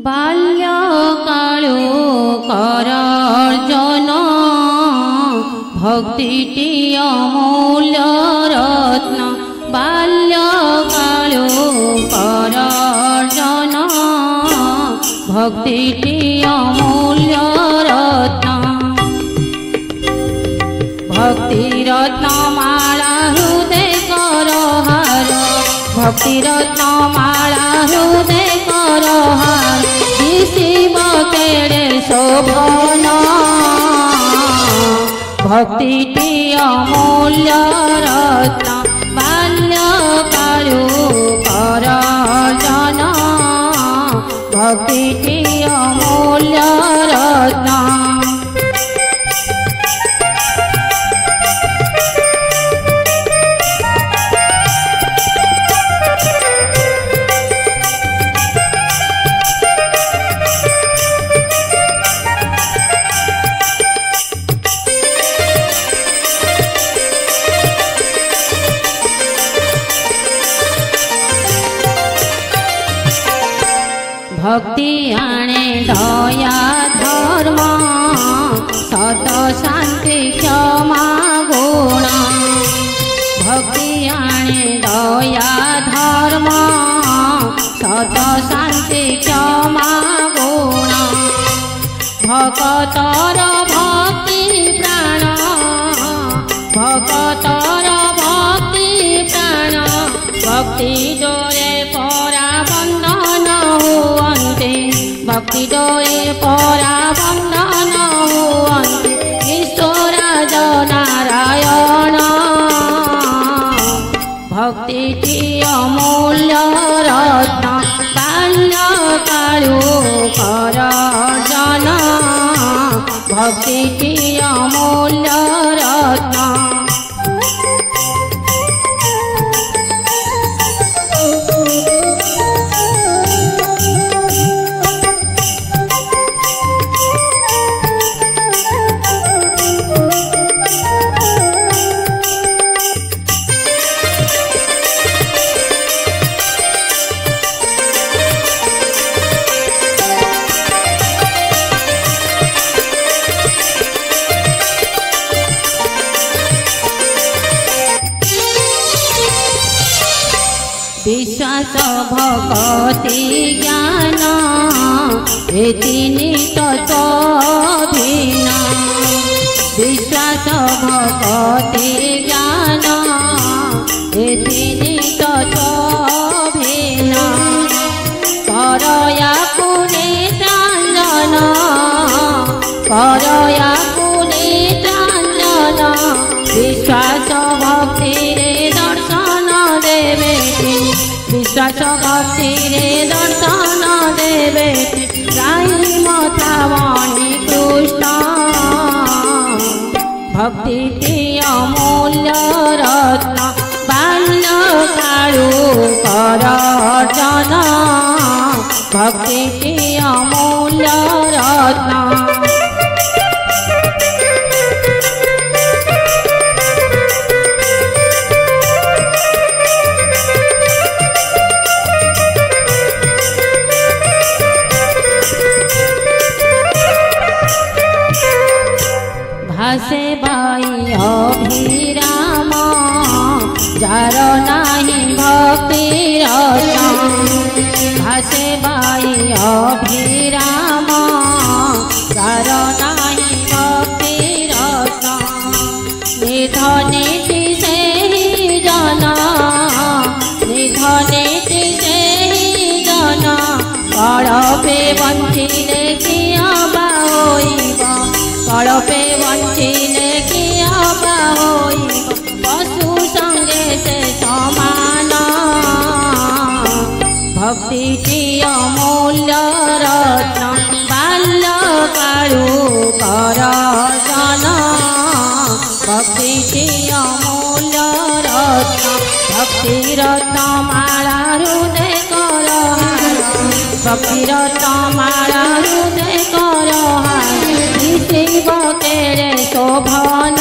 बाल्यकालो करार्जन भक्तिटी अमूल्य रत्न बाल्यकालो करार्जन भक्तिटी अमूल्य रत्न भक्ति रत्न माला हृदय करहार भक्ति रत्न माला हृदय करहार शिव केड़े शोभन भक्तिटी अमूल्य रत्न बाल्यकालो करार्जन भक्तिटी अमूल्य रत्न भक्ति आणे दया धर्म सत शांति क्षमा गुण भक्ति आणे दया धर्म सत शांति क्षमा गुण भक्तर भक्ति प्राण भक्तर भक्ति प्राण भक्ति डोरे परा बंधन हुअन्ते भक्ति डोरे परा बंधन हुअन्ते ईश्वराज नारायण भक्तिटी अमूल्य रत्न बाल्यकालो करार्जन भक्तिटी अमूल्य रत्न विश्वास भक्ति ज्ञान ए तीनि तत्त्वभिन्न विश्वास भक्ति ज्ञान ए तीनि तत्त्वभिन्न करया पुनिताञ्जन करया पुनिताञ्जन विश्वास भक्ति दर्शन देवे विश्वास भक्ति दर्शन देवे राई मथावाणी कृष्ण भक्तिटी अमूल्य रत्न बाल्यकालो करार्जन भक्तिटी अमूल्य रत्न भासे बाई अभिराम जार नाही भक्ति रत्न भासे बाई अभिराम जार नाही भक्ति रत्न निधनेति सेहि जन निधनेति सेहि जन कळपे वंचिले किया होइब कळपे वंचिले किया होइब पशु संगे से समान भक्तिटी अमूल्य रत्न बाल्यकालो करार्जन भक्तिटी अमूल्य रत्न भक्ति रत्न माला हृदय करहार भक्ति रत्न माला हृदय करहार शिव केड़े शोभन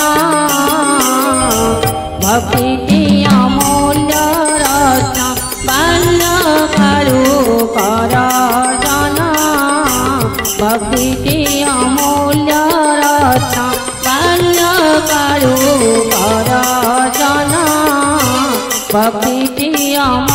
भक्तिटी अमूल्य रत्न बाल्यकालो करार्जन भक्ति अमूल्य रत्न बाल्यकालु करजन भक्ति अमूल्य